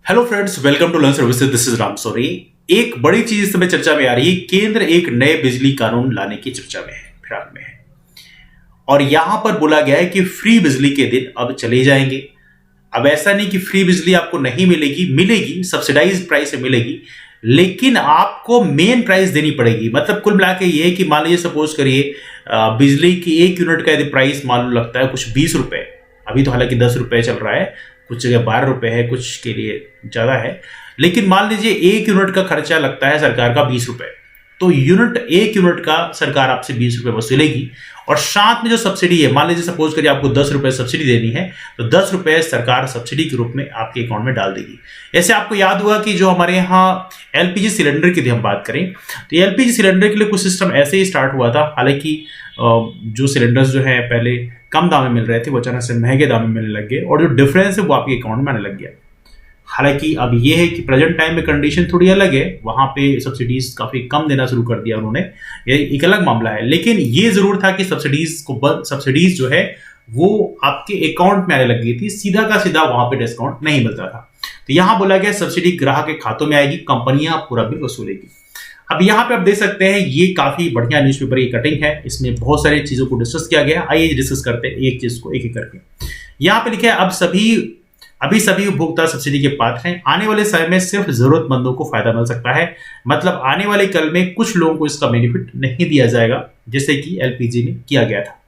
Hello friends, welcome to learn services. This is Ram Soni. एक बड़ी चीज इस समय चर्चा में आ रही है। केंद्र एक नए बिजली कानून लाने की चर्चा में है, फिराक में है। और यहां पर बोला गया है कि फ्री बिजली के दिन अब चले जाएंगे। अब ऐसा नहीं कि फ्री बिजली आपको नहीं मिलेगी, मिलेगी, सब्सिडाइज प्राइस से मिलेगी, लेकिन आपको मेन प्राइस देनी पड़ेगी। मतलब कुल मिला के ये है कि मान लीजिए सपोज करिए बिजली की 1 यूनिट का यदि प्राइस मान लो लगता है कुछ 20 रुपए, अभी तो हालांकि 10 रुपए चल रहा है, कुछ जगह 12 रुपए है, कुछ के लिए ज्यादा है। लेकिन मान लीजिए 1 यूनिट का खर्चा लगता है सरकार का 20 रुपए, तो 1 यूनिट का सरकार आपसे 20 रुपए वसूलेगी। और साथ में जो सब्सिडी है, मान लीजिए सपोज करिए आपको 10 रुपए सब्सिडी देनी है, तो 10 रुपए सरकार सब्सिडी के रूप में आपके अकाउंट में डाल देगी। ऐसे आपको याद होगा कि जो हमारे यहाँ एलपीजी सिलेंडर की हम बात करें, तो एलपीजी सिलेंडर के लिए कुछ सिस्टम ऐसे ही स्टार्ट हुआ था। हालांकि जो सिलेंडर्स जो है पहले कम दाम में मिल रहे थे, वो अचानक से महंगे दाम में मिलने लग गए, और जो डिफरेंस है वो आपके अकाउंट में आने लग गया। हालांकि अब ये है कि प्रेजेंट टाइम में कंडीशन थोड़ी अलग है, वहां पे सब्सिडीज काफी कम देना शुरू कर दिया उन्होंने, ये एक अलग मामला है। लेकिन ये जरूर था कि सब्सिडीज जो है वो आपके अकाउंट में आने लग गई थी, सीधा का सीधा वहां पे डिस्काउंट नहीं मिलता था। तो यहां बोला गया सब्सिडी ग्राहक के खातों में आएगी, कंपनियां पूरा बिल वसूलेगी। अब यहाँ पे आप देख सकते हैं ये काफी बढ़िया न्यूज़पेपर की कटिंग है, इसमें बहुत सारी चीजों को डिस्कस किया गया। आइए डिस्कस करते हैं एक चीज को एक एक करके। यहाँ पे लिखा है अभी सभी उपभोक्ता सब्सिडी के पात्र हैं। आने वाले समय में सिर्फ जरूरतमंदों को फायदा मिल सकता है। मतलब आने वाले कल में कुछ लोगों को इसका बेनिफिट नहीं दिया जाएगा, जैसे कि एलपीजी में किया गया था।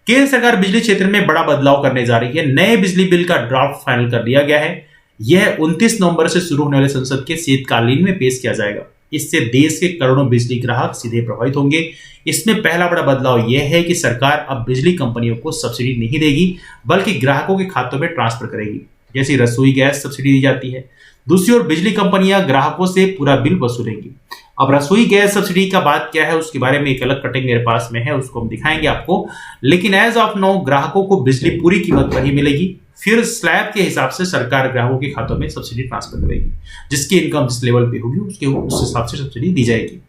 केंद्र सरकार बिजली क्षेत्र में बड़ा बदलाव करने जा रही है। नए बिजली बिल का ड्राफ्ट फाइनल कर लिया गया है। यह 29 नवंबर से शुरू होने वाले संसद के शीतकालीन में पेश किया जाएगा। इससे देश के करोड़ों बिजली ग्राहक सीधे प्रभावित होंगे। इसमें पहला बड़ा बदलाव यह है कि सरकार अब बिजली कंपनियों को सब्सिडी नहीं देगी, बल्कि ग्राहकों के खातों में ट्रांसफर करेगी, जैसे रसोई गैस सब्सिडी दी जाती है। दूसरी ओर बिजली कंपनियां ग्राहकों से पूरा बिल वसूलेंगी। अब रसोई गैस सब्सिडी का बात क्या है, उसके बारे में एक अलग कटिंग मेरे पास में है, उसको हम दिखाएंगे आपको। लेकिन एज ऑफ नाउ ग्राहकों को बिजली पूरी कीमत पर ही मिलेगी। फिर स्लैब के हिसाब से सरकार ग्राहकों के खातों में सब्सिडी ट्रांसफर करेगी। जिसकी इनकम जिस लेवल पे होगी उस हिसाब से सब्सिडी दी जाएगी।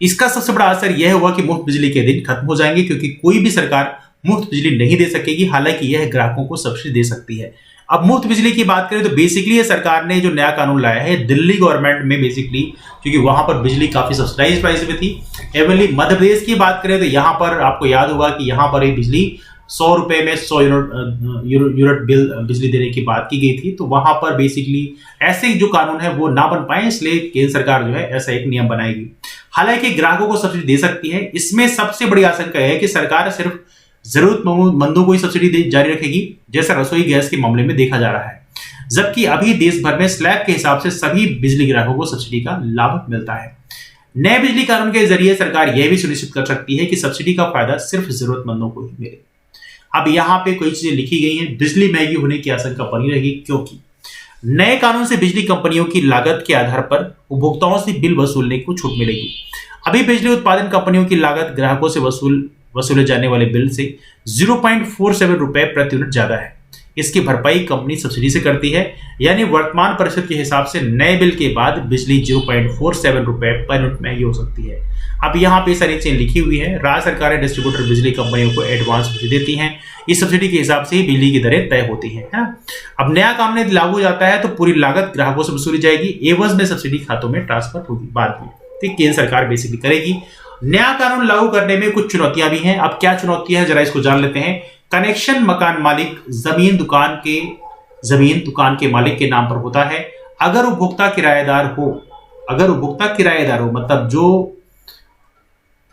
इसका सबसे बड़ा असर यह होगा कि मुफ्त बिजली के दिन खत्म हो जाएंगे, क्योंकि कोई भी सरकार मुफ्त बिजली नहीं दे सकेगी। हालांकि यह ग्राहकों को सब्सिडी दे सकती है। अब मुफ्त बिजली की बात करें तो बेसिकली ये सरकार ने जो नया कानून लाया है, दिल्ली गवर्नमेंट में बेसिकली, क्योंकि वहां पर बिजली काफी सब्सिडाइज प्राइस में थी। एवनली मध्य प्रदेश की बात करें तो यहां पर आपको याद होगा कि यहां पर एक बिजली 100 रुपए में 100 यूनिट बिल बिजली देने की बात की गई थी। तो वहां पर बेसिकली ऐसे जो कानून है वो ना बन पाए, इसलिए केंद्र सरकार जो है ऐसा एक नियम बनाएगी। हालांकि ग्राहकों को सब्सिडी दे सकती है। इसमें सबसे बड़ी आशंका है कि सरकार सिर्फ जरूरतमंदों को ही सब्सिडी जारी रखेगी, जैसा रसोई गैस के मामले में देखा जा रहा है। जबकि अभी देश भर में स्लैब के हिसाब से सभी बिजली ग्राहकों को सब्सिडी का लाभ मिलता है। नए बिजली कानून के जरिए सरकार यह भी सुनिश्चित कर सकती है कि सब्सिडी का फायदा सिर्फ जरूरतमंदों को ही मिले। अब यहाँ पे कोई चीजें लिखी गई हैं। बिजली महंगी होने की आशंका बनी रहेगी, क्योंकि नए कानून से बिजली कंपनियों की लागत के आधार पर उपभोक्ताओं से बिल वसूलने को छूट मिलेगी। अभी बिजली उत्पादन कंपनियों की लागत ग्राहकों से वसूले जाने वाले बिल से 0.47 रुपए प्रति यूनिट ज्यादा है। इसकी भरपाई कंपनी सब्सिडी से करती है। यानी वर्तमान परिस्थिति के हिसाब से नए बिल के बाद बिजली 0.47 रुपए पर यूनिट महंगी हो सकती है। अब यहाँ पे सारी चीजें लिखी हुई है। राज्य सरकारें डिस्ट्रीब्यूटर बिजली कंपनियों को एडवांस बिजली देती हैं। इस सब्सिडी के हिसाब से ही बिजली की दरें तय होती हैं। अब नया कानून यदि लागू हो जाता है तो पूरी लागत ग्राहकों से वसूली जाएगी, एवज में सब्सिडी खातों में ट्रांसफर होगी बाद में। तो केंद्र सरकार बेसिकली करेगी। नया कानून लागू करने में कुछ चुनौतियां भी हैं। अब क्या चुनौतियां है जरा इसको जान लेते हैं। कनेक्शन मकान मालिक जमीन दुकान के मालिक के नाम पर होता है। अगर उपभोक्ता किराएदार हो, मतलब जो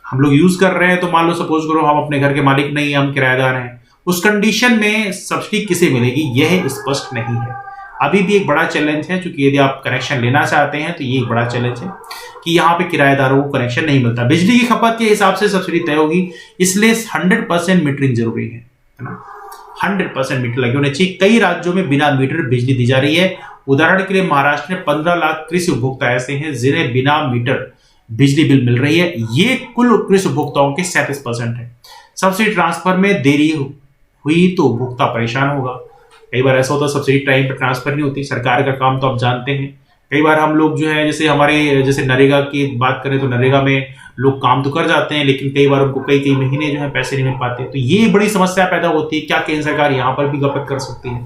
हम लोग यूज कर रहे हैं, तो मान लो सपोज करो हम अपने घर के मालिक नहीं, हम किराएदार हैं, उस कंडीशन में सब्सिडी किसे मिलेगी यह स्पष्ट नहीं है। अभी भी एक बड़ा चैलेंज है, क्योंकि यदि आप कनेक्शन लेना चाहते हैं तो ये एक बड़ा चैलेंज है कि यहाँ पे किराएदारों को कनेक्शन नहीं मिलता। बिजली की खपत के हिसाब से सब्सिडी तय होगी, इसलिए 100% मीटरिंग जरूरी है ना। 100% मीटर लगे होने चाहिए। कई राज्यों में बिना मीटर बिजली दी जा रही है। उदाहरण के लिए महाराष्ट्र में 15 लाख कृषि उपभोक्ता ऐसे हैं जिन्हें बिना मीटर बिजली बिल मिल रही है। ये कुल कृषि उपभोक्ताओं के 37% है। सब्सिडी ट्रांसफर में देरी हुई तो उपभोक्ता परेशान होगा। कई बार ऐसा होता है सब्सिडी टाइम पर ट्रांसफर नहीं होती। सरकार का काम तो आप जानते हैं। कई बार हम लोग जो है जैसे नरेगा की बात करें तो नरेगा में लोग काम तो कर जाते हैं, लेकिन कई बार उनको कई महीने जो है पैसे नहीं मिल पाते। तो ये बड़ी समस्या पैदा होती है। क्या केंद्र सरकार यहाँ पर भी गपत कर सकती है?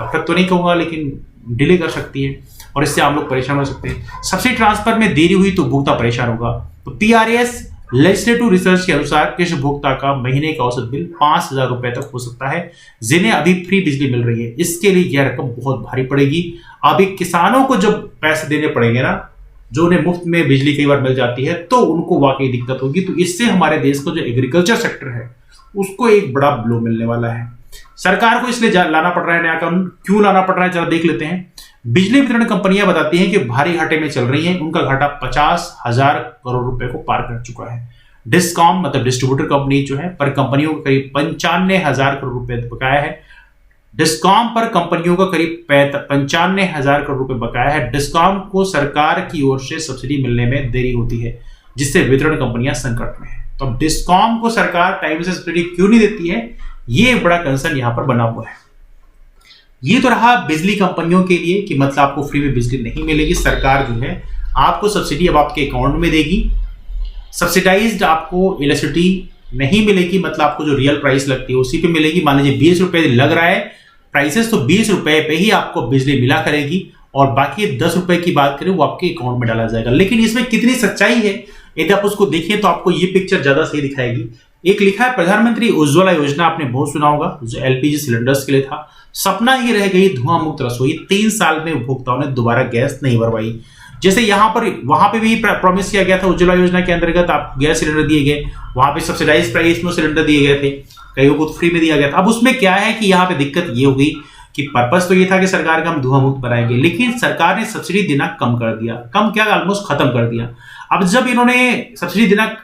गपत तो नहीं कहूंगा, लेकिन डिले कर सकती है और इससे आम लोग परेशान हो सकते हैं। सब्सिडी ट्रांसफर में देरी हुई तो उपभोक्ता परेशान होगा। तो पीआरएस लेजिस्लेटिव रिसर्च के अनुसार कृषि उपभोक्ता का महीने का औसत बिल 5,000 रुपए तक हो सकता है, जिन्हें अभी फ्री बिजली मिल रही है। इसके लिए यह रकम बहुत भारी पड़ेगी। अभी किसानों को जब पैसे देने पड़ेंगे ना, जो उन्हें मुफ्त में बिजली कई बार मिल जाती है, तो उनको वाकई दिक्कत होगी। तो इससे हमारे देश का जो एग्रीकल्चर सेक्टर है उसको एक बड़ा ब्लो मिलने वाला है। सरकार को इसलिए लाना पड़ रहा है नया कानून। क्यों लाना पड़ रहा है, जरा देख लेते हैं। बिजली वितरण कंपनियां बताती हैं कि भारी घाटे में चल रही हैं। उनका घाटा 50,000 करोड़ रुपए को पार कर चुका है। डिस्कॉम मतलब डिस्ट्रीब्यूटर कंपनी जो है पर कंपनियों को करीब 95,000 करोड़ रुपए बकाया है। डिस्कॉम पर कंपनियों का करीब 95,000 करोड़ रुपए बकाया है। डिस्कॉम को सरकार की ओर से सब्सिडी मिलने में देरी होती है, जिससे वितरण कंपनियां संकट में है। तो अब डिस्कॉम को सरकार टाइम से सब्सिडी क्यों नहीं देती है, ये बड़ा कंसर्न यहां पर बना हुआ है। ये तो रहा बिजली कंपनियों के लिए कि मतलब आपको फ्री में बिजली नहीं मिलेगी। सरकार जो है आपको सब्सिडी अब आपके अकाउंट में देगी। सब्सिडाइज्ड आपको इलेक्ट्रिसिटी नहीं मिलेगी, मतलब आपको जो रियल प्राइस लगती है उसी पे मिलेगी। मान लीजिए 20 रुपए लग रहा है प्राइसेस, तो 20 रुपए पे ही आपको बिजली मिला करेगी और बाकी 10 रुपए की बात करें वो आपके अकाउंट में डाला जाएगा। लेकिन इसमें कितनी सच्चाई है, यदि आप उसको देखें तो आपको ये पिक्चर ज्यादा सही दिखाएगी। एक लिखा है प्रधानमंत्री उज्ज्वला योजना, आपने बहुत सुना होगा, जो एलपीजी सिलेंडर्स के लिए था। सपना ही रह गई धुआं मुक्त रसोई। 3 साल में उपभोक्ताओं ने दोबारा गैस नहीं भरवाई। जैसे यहां पर वहां पे भी प्रॉमिस किया गया था, उज्ज्वला योजना के अंतर्गत आप गैस सिलेंडर दिए गए, वहां पे सब्सिडाइज प्राइस में सिलेंडर दिए गए थे, कईयों को फ्री में दिया गया था। अब उसमें क्या है कि यहाँ पे दिक्कत ये हो गई कि पर्पस तो ये था कि सरकार का हम धुआं मुक्त बनाएंगे, लेकिन सरकार ने सब्सिडी देना कम कर दिया। कम क्या, ऑलमोस्ट खत्म कर दिया। अब जब इन्होंने सब्सिडी देना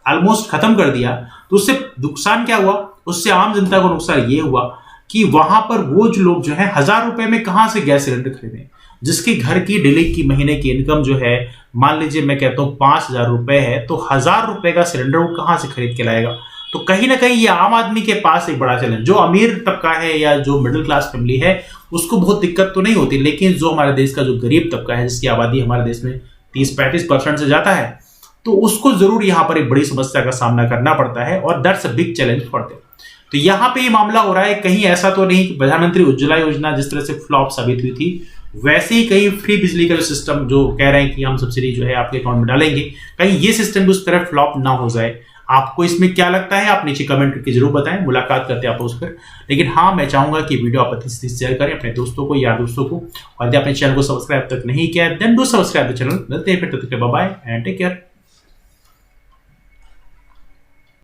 ऑलमोस्ट खत्म कर दिया तो उससे नुकसान क्या हुआ, उससे आम जनता को नुकसान ये हुआ कि वहां पर वो जो लोग जो है 1,000 रुपए में कहां से गैस सिलेंडर खरीदें, जिसके घर की डेली की महीने की इनकम जो है मान लीजिए मैं कहता हूं 5,000 रुपए है, तो 1,000 रुपए का सिलेंडर वो कहां से खरीद के लाएगा। तो कहीं ना कहीं ये आम आदमी के पास एक बड़ा चैलेंज, जो अमीर तबका है या जो मिडिल क्लास फैमिली है उसको बहुत दिक्कत तो नहीं होती, लेकिन जो हमारे देश का जो गरीब तबका है, जिसकी आबादी हमारे देश में 30-35% से जाता है, तो उसको जरूर यहां पर एक बड़ी समस्या का सामना करना पड़ता है और that's a big challenge for them. तो यहां पे ये मामला हो रहा है, कहीं ऐसा तो नहीं कि प्रधानमंत्री उज्ज्वला योजना जिस तरह से फ्लॉप साबित हुई थी, वैसे ही कहीं फ्री बिजली का जो सिस्टम जो कह रहे हैं कि हम सब्सिडी जो है आपके अकाउंट में डालेंगे, कहीं ये सिस्टम भी उस तरह फ्लॉप ना हो जाए। आपको इसमें क्या लगता है, आप नीचे कमेंट करके जरूर बताएं, मुलाकात करते हैं आप उस पर। लेकिन हाँ, मैं चाहूंगा कि वीडियो आप अच्छे से शेयर करें अपने दोस्तों को, यार दोस्तों को, और यदि आपने चैनल को सब्सक्राइब तक नहीं किया then do subscribe the channel. मिलते हैं फिर, तब तक bye bye and take care.